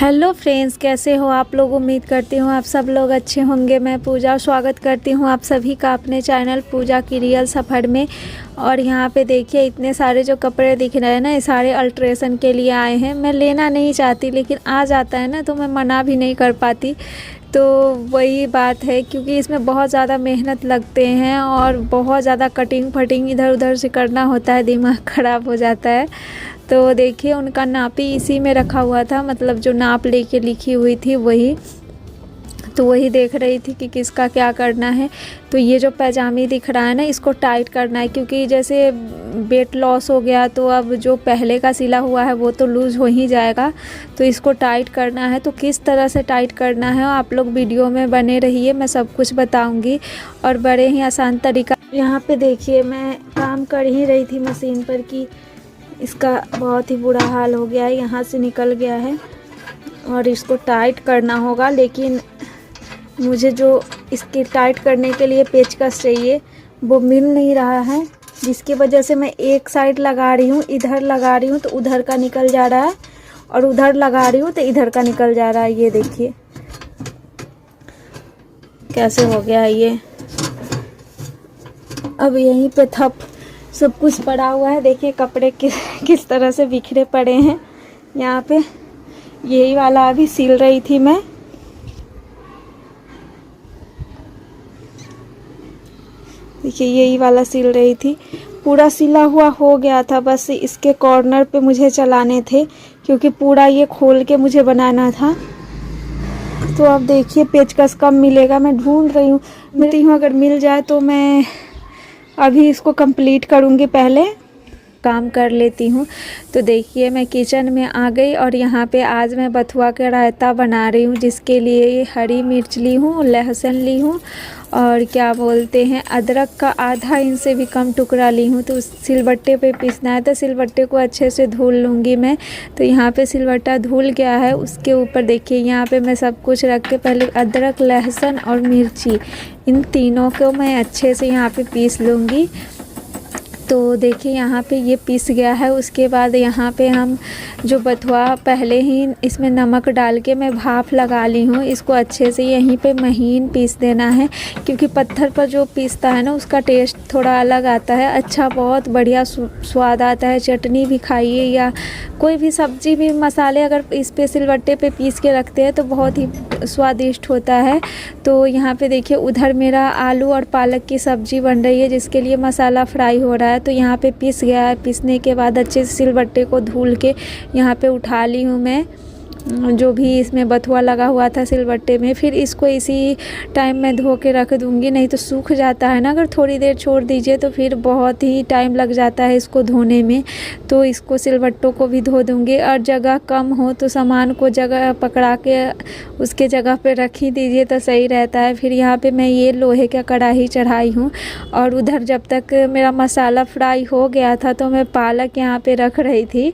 Hello friends, कैसे हो आप लोग। उम्मीद करती हूँ आप सब लोग अच्छे होंगे। मैं पूजा स्वागत करती हूँ आप सभी का अपने चैनल पूजा की रियल सफ़र में। और यहाँ पे देखिए इतने सारे जो कपड़े दिख रहे हैं ना, ये सारे अल्ट्रेशन के लिए आए हैं। मैं लेना नहीं चाहती लेकिन आ जाता है ना, तो मैं मना भी नहीं कर पाती। तो वही बात है, क्योंकि इसमें बहुत ज़्यादा मेहनत लगते हैं और बहुत ज़्यादा कटिंग फटिंग इधर उधर से करना होता है, दिमाग ख़राब हो जाता है। तो देखिए उनका नापी इसी में रखा हुआ था, मतलब जो नाप लेके लिखी हुई थी वही। तो वही देख रही थी कि किसका क्या करना है। तो ये जो पैजामी दिख रहा है ना, इसको टाइट करना है, क्योंकि जैसे वेट लॉस हो गया तो अब जो पहले का सिला हुआ है वो तो लूज़ हो ही जाएगा। तो इसको टाइट करना है। तो किस तरह से टाइट करना है आप लोग वीडियो में बने रहिए, मैं सब कुछ बताऊंगी और बड़े ही आसान तरीका। यहाँ पे देखिए मैं काम कर ही रही थी मशीन पर कि इसका बहुत ही बुरा हाल हो गया है, यहाँ से निकल गया है और इसको टाइट करना होगा। लेकिन मुझे जो इसके टाइट करने के लिए पेचकस चाहिए वो मिल नहीं रहा है, जिसकी वजह से मैं एक साइड लगा रही हूँ, इधर लगा रही हूँ तो उधर का निकल जा रहा है और उधर लगा रही हूँ तो इधर का निकल जा रहा है। ये देखिए कैसे हो गया है ये। अब यहीं पे थप सब कुछ पड़ा हुआ है। देखिए कपड़े किस तरह से बिखरे पड़े हैं यहाँ पे। यही वाला अभी सिल रही थी मैं। देखिए यही वाला सिल रही थी, पूरा सिला हुआ हो गया था, बस इसके कॉर्नर पे मुझे चलाने थे क्योंकि पूरा ये खोल के मुझे बनाना था। तो अब देखिए पेचकस कब मिलेगा, मैं ढूंढ रही हूँ अगर मिल जाए तो मैं अभी इसको कंप्लीट करूँगी, पहले काम कर लेती हूँ। तो देखिए मैं किचन में आ गई और यहाँ पे आज मैं बथुआ का रायता बना रही हूँ, जिसके लिए हरी मिर्च ली हूँ, लहसुन ली हूँ और क्या बोलते हैं अदरक का आधा इंच से भी कम टुकड़ा ली हूँ। तो सिलबट्टे पे पीसना है, तो सिलबट्टे को अच्छे से धुल लूँगी मैं। तो यहाँ पे सिलबट्टा धुल गया है, उसके ऊपर देखिए यहाँ पे मैं सब कुछ रख के पहले अदरक लहसुन और मिर्ची इन तीनों को मैं अच्छे से यहाँ पे पीस लूँगी। तो देखिए यहाँ पे ये पीस गया है। उसके बाद यहाँ पे हम जो बथुआ पहले ही इसमें नमक डाल के मैं भाप लगा ली हूँ, इसको अच्छे से यहीं पे महीन पीस देना है, क्योंकि पत्थर पर जो पीसता है ना उसका टेस्ट थोड़ा अलग आता है। अच्छा बहुत बढ़िया स्वाद आता है। चटनी भी खाइए या कोई भी सब्जी भी मसाले अगर इस पे सिलबट्टे पे पीस के रखते हैं तो बहुत ही स्वादिष्ट होता है। तो यहाँ पे देखिए उधर मेरा आलू और पालक की सब्ज़ी बन रही है, जिसके लिए मसाला फ्राई हो रहा है। तो यहाँ पे पीस गया है। पीसने के बाद अच्छे से सिलबट्टे को धुल के यहाँ पे उठा ली हूँ मैं, जो भी इसमें बथुआ लगा हुआ था सिलबट्टे में। फिर इसको इसी टाइम में धो के रख दूँगी, नहीं तो सूख जाता है ना, अगर थोड़ी देर छोड़ दीजिए तो फिर बहुत ही टाइम लग जाता है इसको धोने में। तो इसको सिलबट्टों को भी धो दूँगी। और जगह कम हो तो सामान को जगह पकड़ा के उसके जगह पे रख ही दीजिए तो सही रहता है। फिर यहाँ पे मैं ये लोहे का कढ़ाई चढ़ाई हूँ और उधर जब तक मेरा मसाला फ्राई हो गया था तो मैं पालक यहाँ पे रख रही थी,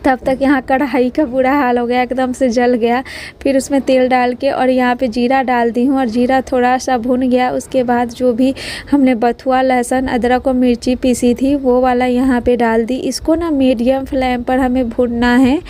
तब तक यहाँ कढ़ाई का बुरा हाल हो गया, एकदम से जल गया। फिर उसमें तेल डाल के और यहाँ पे जीरा डाल दी हूँ और जीरा थोड़ा सा भुन गया। उसके बाद जो भी हमने बथुआ लहसुन अदरक और मिर्ची पीसी थी वो वाला यहाँ पे डाल दी। इसको ना मीडियम फ्लेम पर हमें भूनना है,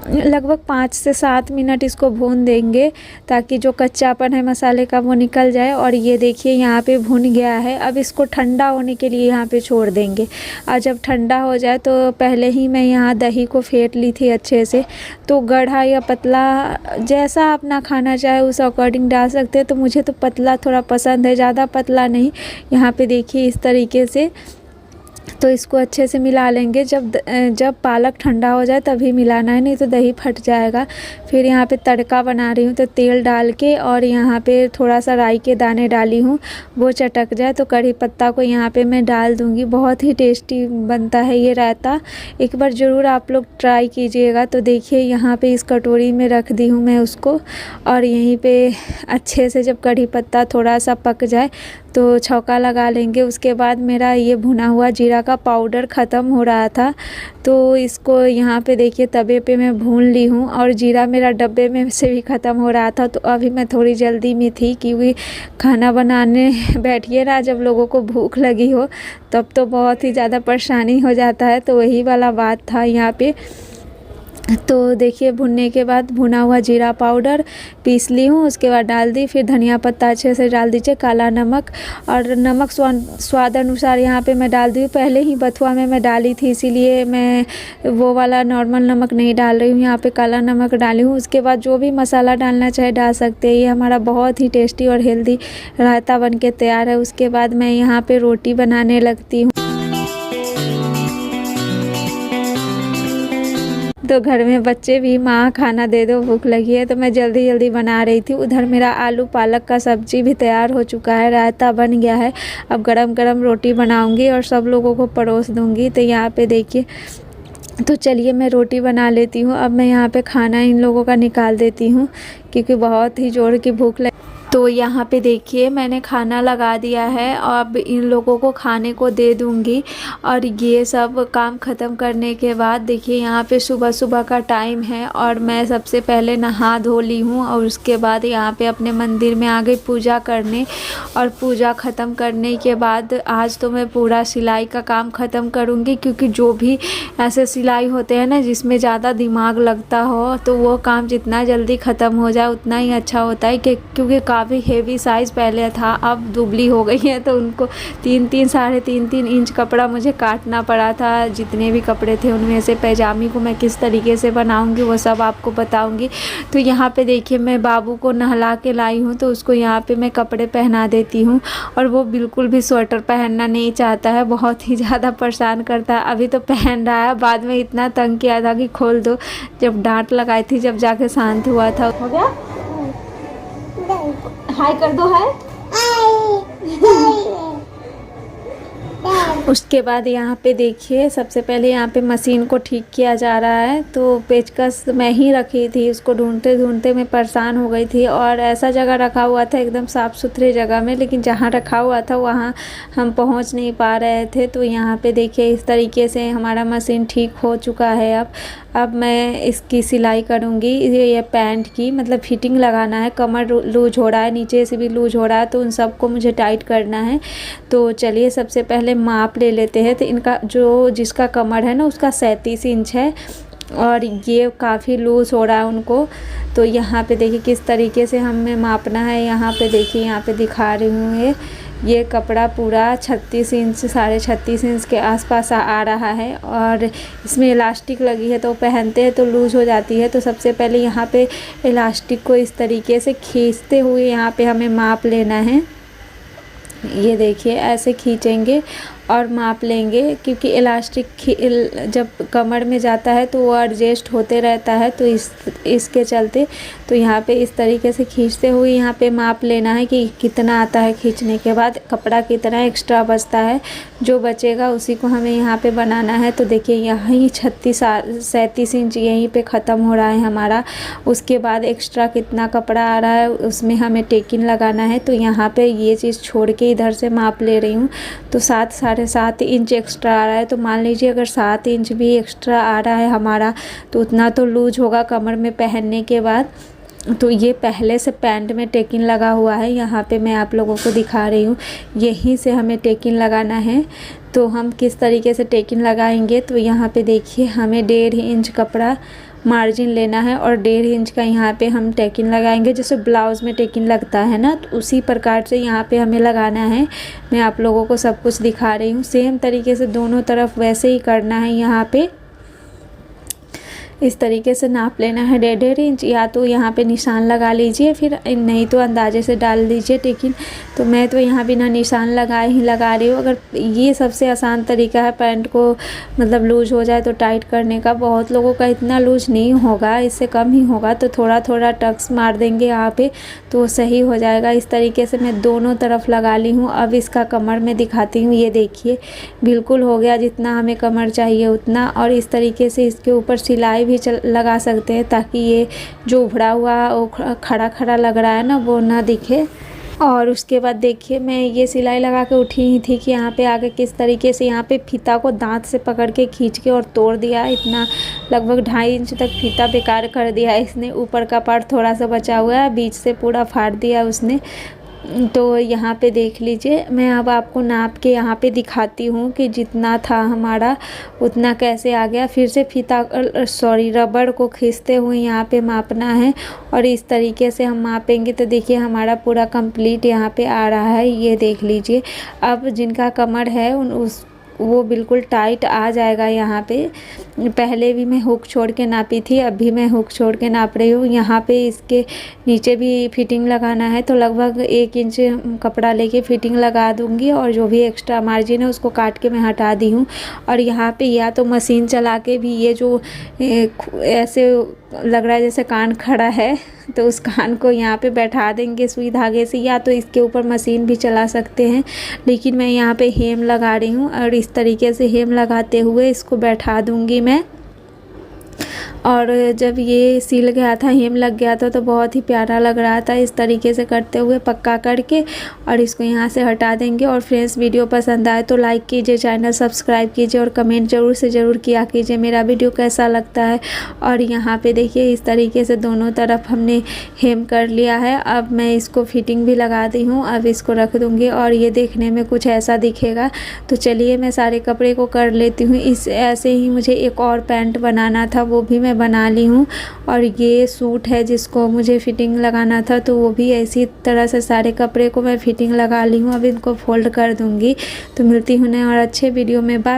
लगभग 5 से 7 मिनट इसको भून देंगे ताकि जो कच्चापन है मसाले का वो निकल जाए। और ये देखिए यहाँ पे भुन गया है। अब इसको ठंडा होने के लिए यहाँ पे छोड़ देंगे और जब ठंडा हो जाए तो पहले ही मैं यहाँ दही को फेंट ली थी अच्छे से। तो गाढ़ा या पतला जैसा आप ना खाना चाहे उस अकॉर्डिंग डाल सकते हैं। तो मुझे तो पतला थोड़ा पसंद है, ज़्यादा पतला नहीं। यहाँ पे देखिए इस तरीके से। तो इसको अच्छे से मिला लेंगे। जब पालक ठंडा हो जाए तभी मिलाना है, नहीं तो दही फट जाएगा। फिर यहाँ पे तड़का बना रही हूँ, तो तेल डाल के और यहाँ पे थोड़ा सा राई के दाने डाली हूँ, वो चटक जाए तो कड़ी पत्ता को यहाँ पे मैं डाल दूँगी। बहुत ही टेस्टी बनता है ये रायता, एक बार ज़रूर आप लोग ट्राई कीजिएगा। तो देखिए यहाँ पे इस कटोरी में रख दी हूँ मैं उसको और यहीं पे अच्छे से जब कड़ी पत्ता थोड़ा सा पक जाए तो छौंका लगा लेंगे। उसके बाद मेरा ये भुना हुआ जीरा का पाउडर ख़त्म हो रहा था, तो इसको यहाँ पे देखिए तवे पे मैं भून ली हूँ और जीरा मेरा डब्बे में से भी ख़त्म हो रहा था। तो अभी मैं थोड़ी जल्दी में थी, क्योंकि खाना बनाने बैठिए ना जब लोगों को भूख लगी हो तब तो बहुत ही ज़्यादा परेशानी हो जाता है। तो वही वाला बात था यहाँ पे। तो देखिए भुनने के बाद भुना हुआ जीरा पाउडर पीस ली हूँ, उसके बाद डाल दी। फिर धनिया पत्ता अच्छे से डाल दीजिए, काला नमक और नमक स्वाद अनुसार यहाँ पे मैं डाल दी हूँ। पहले ही बथुआ में मैं डाली थी, इसीलिए मैं वो वाला नॉर्मल नमक नहीं डाल रही हूँ, यहाँ पे काला नमक डाली हूँ। उसके बाद जो भी मसाला डालना चाहे डाल सकते हैं। ये हमारा बहुत ही टेस्टी और हेल्दी रायता बन के तैयार है। उसके बाद मैं यहाँ पर रोटी बनाने लगती हूँ। तो घर में बच्चे भी माँ खाना दे दो भूख लगी है, तो मैं जल्दी जल्दी बना रही थी। उधर मेरा आलू पालक का सब्जी भी तैयार हो चुका है, रायता बन गया है। अब गरम गरम रोटी बनाऊंगी और सब लोगों को परोस दूंगी। तो यहाँ पे देखिए, तो चलिए मैं रोटी बना लेती हूँ। अब मैं यहाँ पे खाना इन लोगों का निकाल देती हूँ, क्योंकि बहुत ही जोर की भूख लगी। तो यहाँ पे देखिए मैंने खाना लगा दिया है, अब इन लोगों को खाने को दे दूँगी। और ये सब काम ख़त्म करने के बाद देखिए यहाँ पे सुबह सुबह का टाइम है और मैं सबसे पहले नहा धो ली हूँ। और उसके बाद यहाँ पे अपने मंदिर में आ गई पूजा करने। और पूजा ख़त्म करने के बाद आज तो मैं पूरा सिलाई का काम ख़त्म करूँगी, क्योंकि जो भी ऐसे सिलाई होते हैं ना जिसमें ज़्यादा दिमाग लगता हो, तो वो काम जितना जल्दी ख़त्म हो जाए उतना ही अच्छा होता है। क्योंकि काफ़ी हेवी साइज़ पहले था, अब दुबली हो गई है, तो उनको 3-3 साढ़े 3-3 इंच कपड़ा मुझे काटना पड़ा था। जितने भी कपड़े थे उनमें से पैजामी को मैं किस तरीके से बनाऊंगी वो सब आपको बताऊंगी। तो यहाँ पे देखिए मैं बाबू को नहला के लाई हूँ, तो उसको यहाँ पे मैं कपड़े पहना देती हूँ। और वो बिल्कुल भी स्वेटर पहनना नहीं चाहता है, बहुत ही ज़्यादा परेशान करता है। अभी तो पहन रहा है, बाद में इतना तंग किया था कि खोल दो। जब डांट लगाई थी, जब जाके शांत हुआ था। हो गया, हाय कर दो, हाय। उसके बाद यहाँ पे देखिए सबसे पहले यहाँ पे मशीन को ठीक किया जा रहा है। तो पेचकस मैं ही रखी थी, उसको ढूंढते ढूंढते मैं परेशान हो गई थी। और ऐसा जगह रखा हुआ था एकदम साफ़ सुथरे जगह में, लेकिन जहाँ रखा हुआ था वहाँ हम पहुँच नहीं पा रहे थे। तो यहाँ पे देखिए इस तरीके से हमारा मशीन ठीक हो चुका है। अब मैं इसकी सिलाई करूँगी। ये पैंट की मतलब फिटिंग लगाना है, कमर लूज हो रहा है, नीचे से भी लूज हो रहा है, तो उन सबको मुझे टाइट करना है। तो चलिए सबसे पहले माप ले लेते हैं। तो इनका जो जिसका कमर है ना उसका 37 इंच है और ये काफ़ी लूज़ हो रहा है उनको। तो यहाँ पे देखिए किस तरीके से हमें मापना है। यहाँ पे देखिए, यहाँ पे दिखा रही हूँ, ये कपड़ा पूरा 36 इंच 36.5 इंच के आसपास आ रहा है। और इसमें इलास्टिक लगी है, तो पहनते हैं तो लूज़ हो जाती है। तो सबसे पहले यहाँ पे इलास्टिक को इस तरीके से खींचते हुए यहाँ पे हमें माप लेना है। ये देखिए ऐसे खींचेंगे और माप लेंगे, क्योंकि इलास्टिक जब कमर में जाता है तो वो एडजस्ट होते रहता है, तो इसके चलते तो यहाँ पे इस तरीके से खींचते हुए यहाँ पे माप लेना है कि कितना आता है। खींचने के बाद कपड़ा कितना एक्स्ट्रा बचता है, जो बचेगा उसी को हमें यहाँ पे बनाना है। तो देखिए यहीं 37 इंच यहीं पे ख़त्म हो रहा है हमारा। उसके बाद एक्स्ट्रा कितना कपड़ा आ रहा है उसमें हमें टेकिन लगाना है। तो यहाँ पे ये चीज़ छोड़ के इधर से माप ले रही हूँ। तो 7-7.5 इंच एक्स्ट्रा आ रहा है। तो मान लीजिए अगर 7 इंच भी एक्स्ट्रा आ रहा है हमारा, तो उतना तो लूज होगा कमर में पहनने के बाद। तो ये पहले से पैंट में टेकिन लगा हुआ है, यहाँ पे मैं आप लोगों को दिखा रही हूँ। यहीं से हमें टेकिन लगाना है। तो हम किस तरीके से टेकिन लगाएंगे, तो यहाँ पे देखिए हमें 1.5 इंच कपड़ा मार्जिन लेना है और 1.5 इंच का यहाँ पे हम टेकिन लगाएंगे। जैसे ब्लाउज़ में टेकिन लगता है ना, तो उसी प्रकार से यहाँ पे हमें लगाना है। मैं आप लोगों को सब कुछ दिखा रही हूँ, सेम तरीके से दोनों तरफ वैसे ही करना है। यहाँ पे इस तरीके से नाप लेना है 1.5 इंच, या तो यहाँ पे निशान लगा लीजिए, फिर नहीं तो अंदाजे से डाल दीजिए टेकिन। तो मैं तो यहाँ बिना निशान लगाए ही लगा रही हूँ। अगर ये सबसे आसान तरीका है पैंट को मतलब लूज हो जाए तो टाइट करने का। बहुत लोगों का इतना लूज नहीं होगा, इससे कम ही होगा, तो थोड़ा थोड़ा टक्स मार देंगे यहाँ पे तो सही हो जाएगा। इस तरीके से मैं दोनों तरफ लगा ली हूँ। अब इसका कमर में दिखाती हूँ। ये देखिए बिल्कुल हो गया जितना हमें कमर चाहिए उतना। और इस तरीके से इसके ऊपर सिलाई भी लगा सकते हैं, ताकि ये जो उभड़ा हुआ वो खड़ा खड़ा लग रहा है ना वो ना दिखे। और उसके बाद देखिए मैं ये सिलाई लगा के उठी ही थी कि यहाँ पे आगे किस तरीके से यहाँ पे फीता को दांत से पकड़ के खींच के और तोड़ दिया। इतना लगभग 2.5 इंच तक फीता बेकार कर दिया है इसने। ऊपर का पार्ट थोड़ा सा बचा हुआ है, बीच से पूरा फाड़ दिया उसने। तो यहाँ पे देख लीजिए, मैं अब आपको नाप के यहाँ पे दिखाती हूँ कि जितना था हमारा उतना कैसे आ गया। फिर से रबड़ को खींचते हुए यहाँ पे मापना है और इस तरीके से हम मापेंगे तो देखिए हमारा पूरा कंप्लीट यहाँ पे आ रहा है। ये देख लीजिए, अब जिनका कमर है वो बिल्कुल टाइट आ जाएगा। यहाँ पे पहले भी मैं हुक छोड़ के नापी थी, अभी मैं हुक छोड़ के नाप रही हूँ। यहाँ पे इसके नीचे भी फिटिंग लगाना है तो लगभग 1 इंच कपड़ा लेके फिटिंग लगा दूँगी और जो भी एक्स्ट्रा मार्जिन है उसको काट के मैं हटा दी हूँ। और यहाँ पे या तो मशीन चला के भी ये जो ऐसे लग रहा है जैसे कान खड़ा है तो उस कान को यहाँ पे बैठा देंगे सुई धागे से, या तो इसके ऊपर मशीन भी चला सकते हैं। लेकिन मैं यहाँ पे हेम लगा रही हूँ और इस तरीके से हेम लगाते हुए इसको बैठा दूँगी मैं। और जब ये सिल गया था, हेम लग गया था तो बहुत ही प्यारा लग रहा था। इस तरीके से करते हुए पक्का करके और इसको यहाँ से हटा देंगे। और फ्रेंड्स, वीडियो पसंद आए तो लाइक कीजिए, चैनल सब्सक्राइब कीजिए और कमेंट ज़रूर से ज़रूर किया कीजिए मेरा वीडियो कैसा लगता है। और यहाँ पे देखिए इस तरीके से दोनों तरफ हमने हेम कर लिया है। अब मैं इसको फिटिंग भी लगा दी हूँ, अब इसको रख दूँगी और ये देखने में कुछ ऐसा दिखेगा। तो चलिए मैं सारे कपड़े को कर लेती हूँ। ऐसे ही मुझे एक और पैंट बनाना था, वो भी मैं बना ली हूँ। और ये सूट है जिसको मुझे फिटिंग लगाना था, तो वो भी इसी तरह से सारे कपड़े को मैं फिटिंग लगा ली हूँ। अब इनको फोल्ड कर दूँगी। तो मिलती हूँ नए और अच्छे वीडियो में। बाय।